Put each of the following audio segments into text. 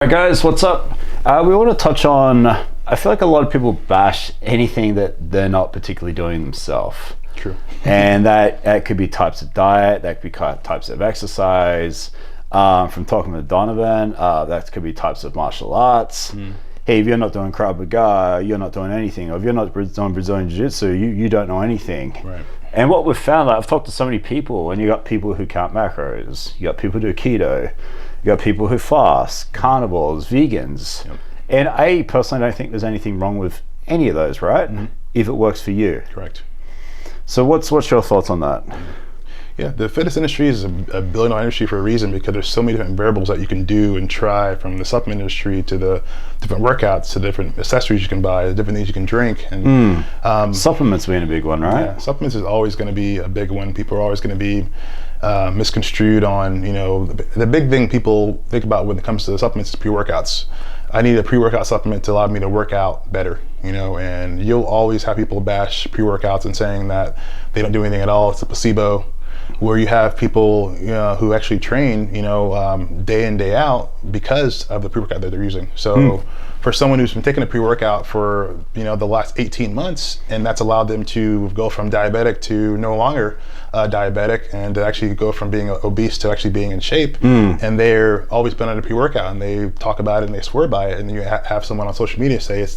Alright guys, what's up? We want to touch on, I feel like a lot of people bash anything that they're not particularly doing themselves. True. And that could be types of diet, that could be types of exercise. From talking with Donovan, that could be types of martial arts. Hey, if you're not doing Krav Maga, you're not doing anything. Or if you're not doing Brazilian Jiu-Jitsu, you don't know anything. Right. And what we've found, I've talked to so many people, and you got people who count macros, you got people who do keto, you got people who fast, carnivores, vegans. Yep. And I personally don't think there's anything wrong with any of those, right? If it works for you. Correct. So what's your thoughts on that? Yeah, the fitness industry is a billion-dollar industry for a reason, because there's so many different variables that you can do and try, from the supplement industry to the different workouts to different accessories you can buy, the different things you can drink. And Supplements being a big one, right? Yeah, supplements is always going to be a big one. People are always going to be misconstrued on, the big thing people think about when it comes to the supplements is pre-workouts. I need a pre-workout supplement to allow me to work out better, and you'll always have people bash pre-workouts and saying that they don't do anything at all, it's a placebo. Where you have people who actually train day in, day out because of the pre-workout that they're using. So for someone who's been taking a pre-workout for the last 18 months, and that's allowed them to go from diabetic to no longer diabetic, and to actually go from being obese to actually being in shape, and they're always been on a pre-workout, and they talk about it and they swear by it, and then you have someone on social media say it's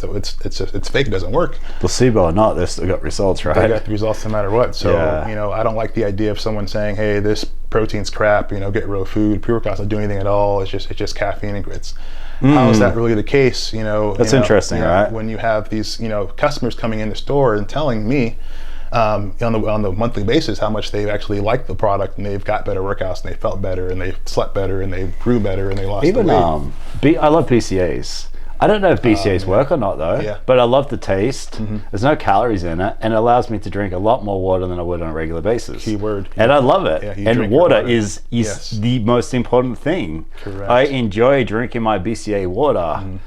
fake, it doesn't work. Placebo or not, they still got results, right? They got the results no matter what. So I don't like the idea of someone saying, hey, this protein's crap, get real food, pre-workouts don't do anything at all, it's just caffeine and grits. How is that really the case? That's interesting, right? When you have these customers coming in the store and telling me on the monthly basis how much they've actually liked the product, and they've got better workouts, and they felt better, and they slept better, and they grew better, and they lost the weight. I love BCAs. I don't know if BCAs work or not though, but I love the taste. There's no calories in it, and it allows me to drink a lot more water than I would on a regular basis. Keyword. And I love it. Yeah, and water is the most important thing. Correct. I enjoy drinking my BCA water.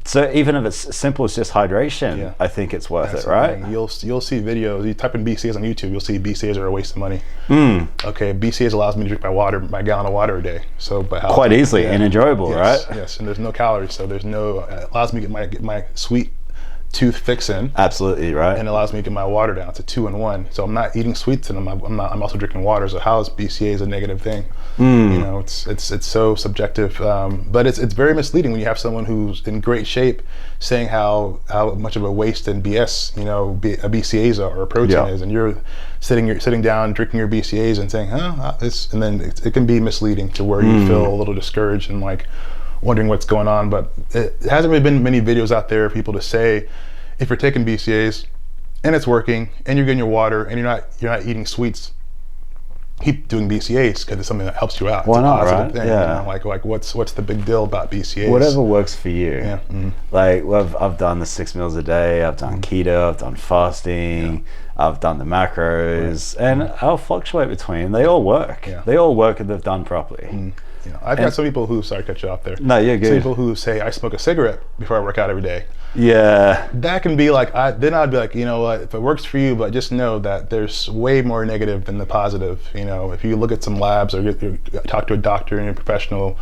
So even if it's simple as just hydration, I think it's worth it, right? You'll see videos. You type in BCAs on YouTube, you'll see BCAs are a waste of money. Okay, BCAs allows me to drink my gallon of water a day. So, but how quite easily and enjoyable, right? Yes, and there's no calories, so there's no. It allows me to get my sweet tooth fix in. Absolutely, right. And it allows me to get my water down to 2-in-1. So I'm not eating sweets, and I'm also drinking water. So how is BCAs a negative thing? It's so subjective, but it's very misleading when you have someone who's in great shape saying how much of a waste and BS BCAs are, or protein is, and you're sitting down drinking your BCAs and saying, and then it can be misleading to where you feel a little discouraged and like wondering what's going on. But it hasn't really been many videos out there of people to say, if you're taking BCAs and it's working and you're getting your water and you're not eating sweets, keep doing BCAs, because it's something that helps you out. Why not, it's a right? thing, Yeah. Like what's the big deal about BCAs? Whatever works for you. Yeah. Like I've done the 6 meals a day, I've done keto, I've done fasting, I've done the macros, and I'll fluctuate between. They all work. They all work if they're done properly. I've got some people who, sorry to cut you off there. No, you're good. Some people who say, I smoke a cigarette before I work out every day. Yeah. That can be like, then I'd be like, you know what, if it works for you, but just know that there's way more negative than the positive. If you look at some labs or talk to a doctor and a professional,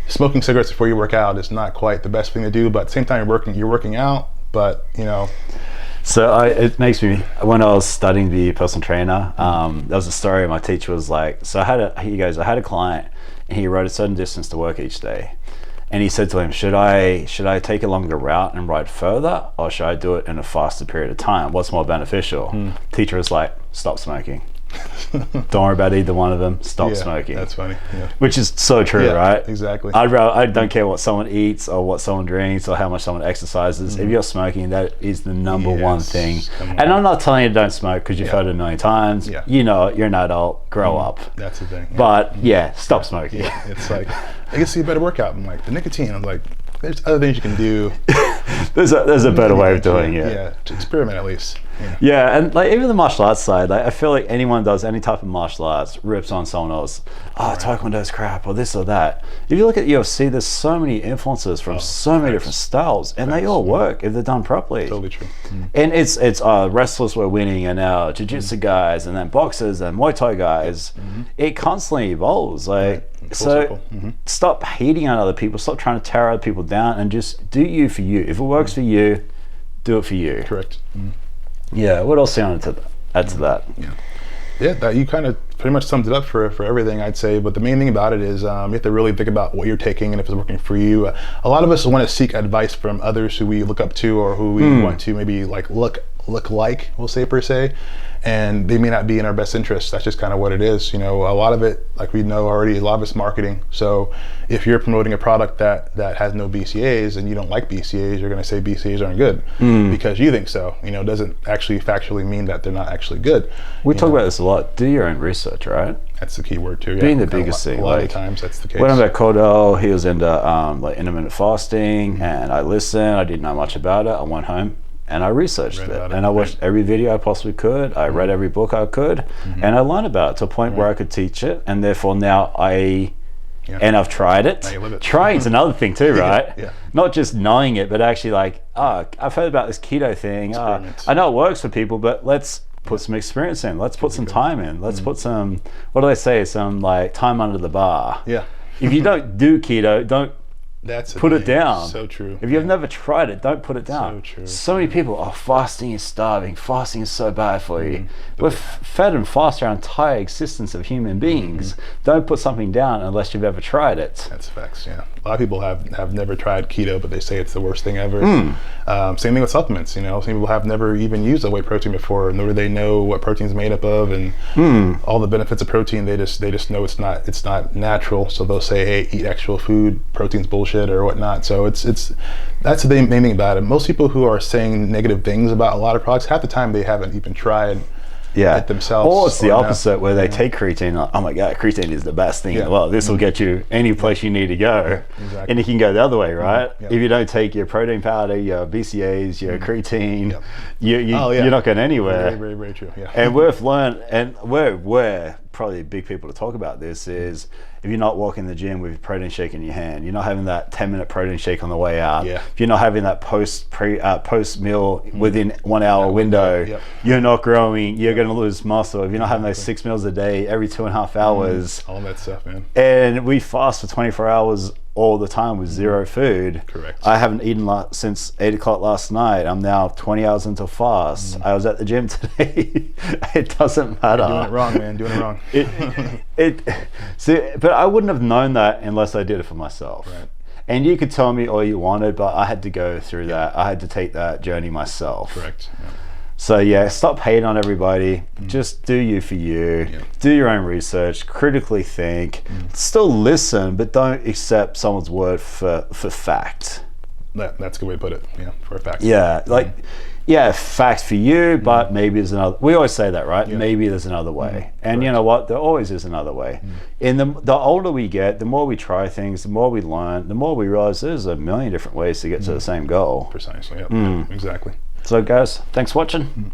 smoking cigarettes before you work out is not quite the best thing to do, but at the same time you're working out, but So it makes me, when I was studying the personal trainer, there was a story my teacher was like, so I had a client, and he rode a certain distance to work each day. And he said to him, should I take a longer route and ride further, or should I do it in a faster period of time? What's more beneficial? Teacher was like, stop smoking. Don't worry about either one of them. Stop smoking. That's funny. Yeah. Which is so true, right? Exactly. I don't care what someone eats or what someone drinks or how much someone exercises. If you're smoking, that is the number one thing. And I'm not telling you don't smoke, because you've heard it a million times. You're an adult. Grow up. That's the thing. But stop smoking. It's like, I can see a better workout. I'm like, the nicotine. I'm like, there's other things you can do. there's a better way of doing it. Yeah, to experiment at least. Yeah, and like even the martial arts side, like I feel like anyone does any type of martial arts rips on someone else. Taekwondo's crap, or this or that. If you look at UFC, there's so many influences from so many different styles, and they all work if they're done properly. Totally true. And it's wrestlers were winning, and now jiu-jitsu guys, and then boxers and Muay Thai guys. It constantly evolves. Like So stop hating on other people. Stop trying to tear other people down, and just do you for you. If it works for you, do it for you. Correct. Yeah. What else do you want to add to that? Yeah, that you kind of pretty much summed it up for everything, I'd say. But the main thing about it is you have to really think about what you're taking and if it's working for you. A lot of us want to seek advice from others who we look up to or who we want to maybe like look like, we'll say, per se, and they may not be in our best interest. That's just kind of what it is. You know, a lot of it, like we know already, a lot of it's marketing. So if you're promoting a product that has no BCAAs and you don't like BCAAs, you're going to say BCAAs aren't good because you think so. You know, it doesn't actually factually mean that they're not actually good. We talk about this a lot. Do your own research, right? That's the key word too. Yeah. Being the biggest thing. A lot of times that's the case. When I met Cordell, he was into like intermittent fasting, and I listened. I didn't know much about it. I went home and I researched it, and I watched every video I possibly could. I read every book I could, and I learned about it to a point where I could teach it. And therefore now and I've tried it. Now you live it. Trying's another thing too, right? Yeah. Not just knowing it, but actually like, I've heard about this keto thing. I know it works for people, but let's put some experience in. Let's put some time in. Let's put some, what do they say? Some like time under the bar. Yeah. If you don't do keto, don't put it down. So true. If you've never tried it, don't put it down. So true. So many people, fasting is starving. Fasting is so bad for you. We're fed and fast our entire existence of human beings. Don't put something down unless you've ever tried it. That's facts, yeah. A lot of people have never tried keto, but they say it's the worst thing ever. Same thing with supplements, you know. Some people have never even used a whey protein before, nor do they know what protein's made up of and all the benefits of protein. They just know it's not natural. So they'll say, hey, eat actual food, protein's bullshit or whatnot. So it's that's the main thing about it. Most people who are saying negative things about a lot of products, half the time they haven't even tried it themselves. Or it's the opposite, where they take creatine, like, oh my god, creatine is the best thing in the world. This will get you any place you need to go. Exactly. And it can go the other way, right? If you don't take your protein powder, your BCAAs, your creatine, you're not going anywhere. Very, very, very true. Yeah. And we're probably big people to talk about this is, if you're not walking the gym with your protein shake in your hand, you're not having that 10-minute protein shake on the way out. If you're not having that post meal within 1 hour window, you're not growing. You're going to lose muscle. If you're not having those 6 meals a day every 2.5 hours, all that stuff, man. And we fast for 24 hours all the time with zero food. Correct. I haven't eaten since 8 o'clock last night. I'm now 20 hours into fast. I was at the gym today. It doesn't matter. You're doing it wrong, man. Doing it wrong. But I wouldn't have known that unless I did it for myself. Right. And you could tell me all you wanted, but I had to go through that. I had to take that journey myself. Correct. Yeah. So stop hating on everybody. Just do you for you. Do your own research. Critically think. Still listen, but don't accept someone's word for fact. That's a good way to put it. Yeah, for a fact. Yeah, facts for you, but maybe there's another. We always say that, right? Maybe there's another way. And you know what? There always is another way. And the older we get, the more we try things, the more we learn, the more we realize there's a million different ways to get to the same goal. Precisely. Yeah. Exactly. So guys, thanks for watching.